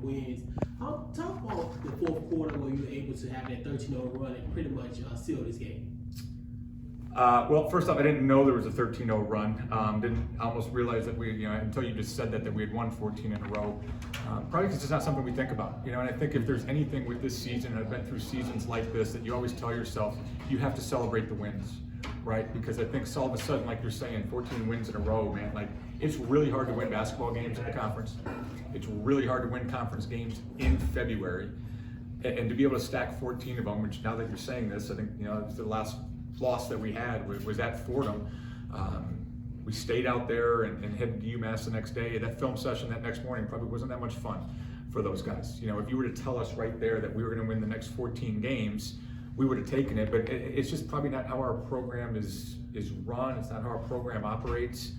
wins. Talk about the fourth quarter where you were able to have that 13-0 run and pretty much seal this game. Well, first off, I didn't know there was a 13-0 run. Didn't almost realize that we, until you just said that we had won 14 in a row. Probably because it's not something we think about, And I think if there's anything with this season, and I've been through seasons like this, that you always tell yourself you have to celebrate the wins, right? Because I think all of a sudden, like you're saying, 14 wins in a row, man. Like it's really hard to win basketball games in the conference. It's really hard to win conference games in February, and to be able to stack 14 of them. Which now that you're saying this, I think the last loss that we had was at Fordham. We stayed out there and headed to UMass the next day. That film session that next morning probably wasn't that much fun for those guys. If you were to tell us right there that we were going to win the next 14 games, we would have taken it. But it's just probably not how our program is run. It's not how our program operates.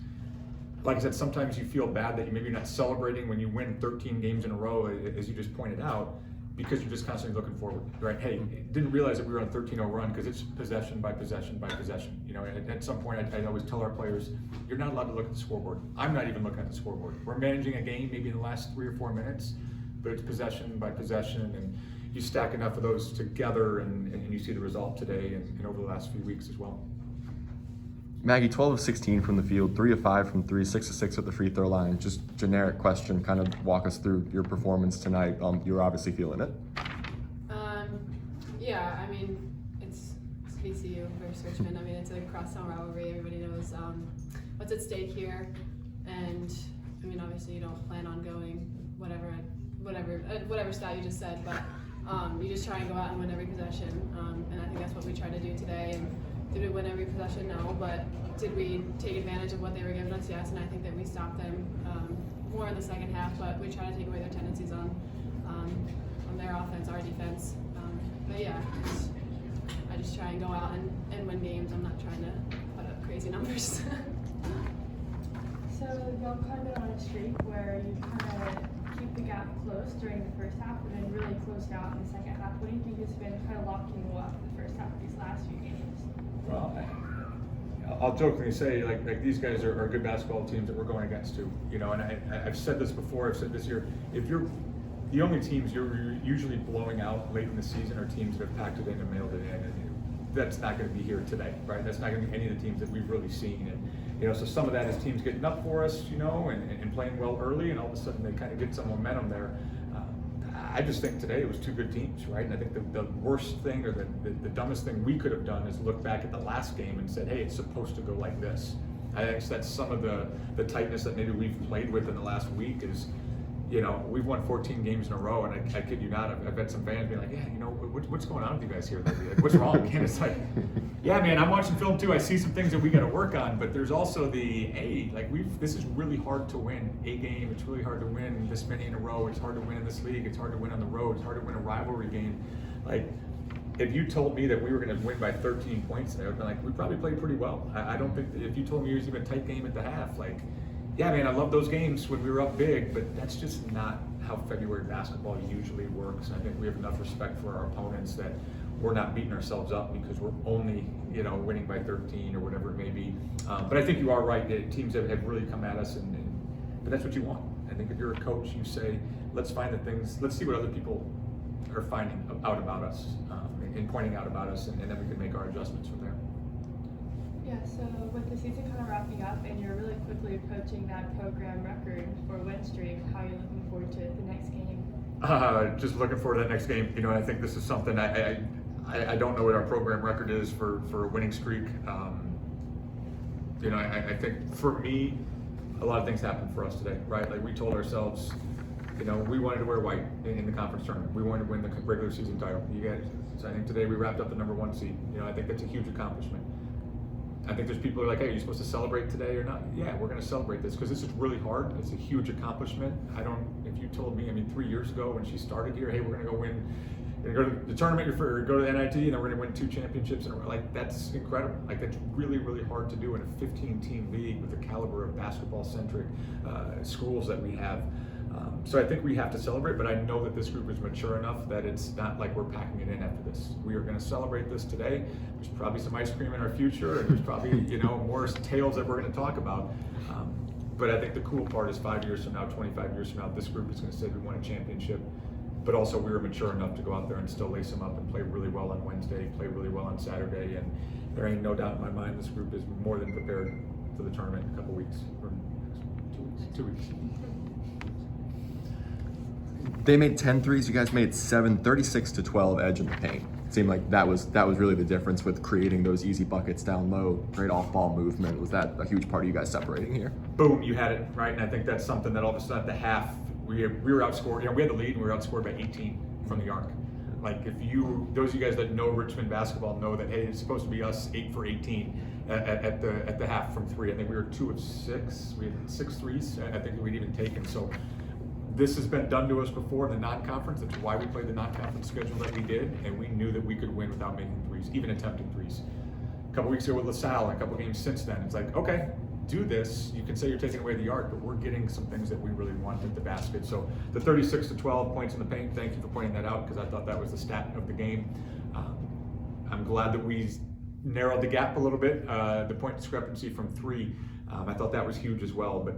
Like I said, sometimes you feel bad that maybe you're not celebrating when you win 13 games in a row, as you just pointed out, because you're just constantly looking forward, right? Hey, didn't realize that we were on a 13-0 run because it's possession by possession by possession. At some point, I always tell our players, you're not allowed to look at the scoreboard. I'm not even looking at the scoreboard. We're managing a game maybe in the last 3 or 4 minutes, but it's possession by possession, and you stack enough of those together, and you see the result today and over the last few weeks as well. Maggie, 12 of 16 from the field, 3 of 5 from 3, 6 of 6 at the free throw line. Just generic question, kind of walk us through your performance tonight. You're obviously feeling it. Yeah, I mean, it's VCU versus Richmond. I mean, it's a crosstown rivalry. Everybody knows what's at stake here, and I mean, obviously, you don't plan on going whatever stat you just said, but you just try and go out and win every possession, and I think that's what we tried to do today. And did we win every possession? No, but did we take advantage of what they were giving us? Yes, and I think that we stopped them more in the second half, but we try to take away their tendencies on their offense, our defense. But yeah, I just try and go out and win games. I'm not trying to put up crazy numbers. So y'all kind of on a streak where you kind of keep the gap close during the first half and then really close it out in the second half. What do you think has been kind of locking you up in the first half of these last few games? Well, I'll jokingly say like these guys are good basketball teams that we're going against too. And I've said this before. I've said this year. If you're the only teams you're usually blowing out late in the season are teams that have packed it in and mailed it in, and that's not going to be here today, right? That's not going to be any of the teams that we've really seen. And so some of that is teams getting up for us, and playing well early, and all of a sudden they kind of get some momentum there. I just think today it was 2 good teams, right? And I think the worst thing or the dumbest thing we could have done is look back at the last game and said, hey, it's supposed to go like this. I think that's some of the tightness that maybe we've played with in the last week is, we've won 14 games in a row, and I kid you not, I've had some fans be like, yeah, what's going on with you guys here lately? Like, what's wrong? And it's like, yeah, man, I'm watching film too. I see some things that we got to work on, but there's also this is really hard to win a game. It's really hard to win this many in a row. It's hard to win in this league. It's hard to win on the road. It's hard to win a rivalry game. Like, if you told me that we were going to win by 13 points, I would be like, we probably played pretty well. I don't think that if you told me it was even a tight game at the half, yeah, man, I love those games when we were up big, but that's just not how February basketball usually works. And I think we have enough respect for our opponents that we're not beating ourselves up because we're only, winning by 13 or whatever it may be. But I think you are right. Teams have really come at us, but that's what you want. I think if you're a coach, you say, let's find the things, let's see what other people are finding out about us and pointing out about us, and then we can make our adjustments from there. Yeah, so with the season kind of wrapping up and you're really quickly approaching that program record for win streak, how are you looking forward to the next game? Just looking forward to that next game. I think this is something I don't know what our program record is for a winning streak. I think for me, a lot of things happened for us today, right? Like we told ourselves, we wanted to wear white in the conference tournament. We wanted to win the regular season title. So I think today we wrapped up the number 1 seed. I think that's a huge accomplishment. I think there's people who are like, hey, are you supposed to celebrate today or not? Yeah, we're going to celebrate this because this is really hard. It's a huge accomplishment. If you told me, 3 years ago when she started here, hey, we're going to go win, go to the tournament, or go to the NIT, and then we're going to win 2 championships. And that's incredible. That's really, really hard to do in a 15-team league with the caliber of basketball-centric schools that we have. So I think we have to celebrate, but I know that this group is mature enough that it's not like we're packing it in after this. We are going to celebrate this today. There's probably some ice cream in our future, and there's probably more tales that we're going to talk about. But I think the cool part is 5 years from now, 25 years from now, this group is going to say we won a championship. But also we were mature enough to go out there and still lace them up and play really well on Wednesday, play really well on Saturday, and there ain't no doubt in my mind this group is more than prepared for the tournament in a couple weeks, or 2 weeks. They made 10 threes, you guys made 7, 36-12 edge in the paint. It seemed like that was really the difference with creating those easy buckets down low, great off-ball movement. Was that a huge part of you guys separating here? Boom, you had it, right? And I think that's something that all of a sudden at the half, we were outscored. We had the lead and we were outscored by 18 from the arc. Like those of you guys that know Richmond basketball know that, hey, it's supposed to be us 8 for 18 at the half from 3. I think we were 2 of 6. We had 6 threes. I think we'd even taken. So this has been done to us before in the non-conference. That's why we played the non-conference schedule that we did, and we knew that we could win without making threes, even attempting threes. A couple weeks ago with LaSalle, and a couple games since then, it's like, okay, do this. You can say you're taking away the arc, but we're getting some things that we really want at the basket. So the 36-12 points in the paint, thank you for pointing that out, because I thought that was the stat of the game. I'm glad that we narrowed the gap a little bit, the point discrepancy from 3. I thought that was huge as well, but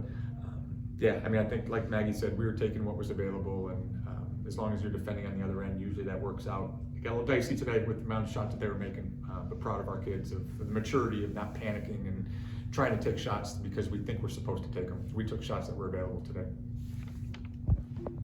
yeah, I mean, I think like Maggie said, we were taking what was available, and as long as you're defending on the other end, usually that works out. It got a little dicey today with the amount of shots that they were making, but proud of our kids of the maturity of not panicking and trying to take shots because we think we're supposed to take them. We took shots that were available today.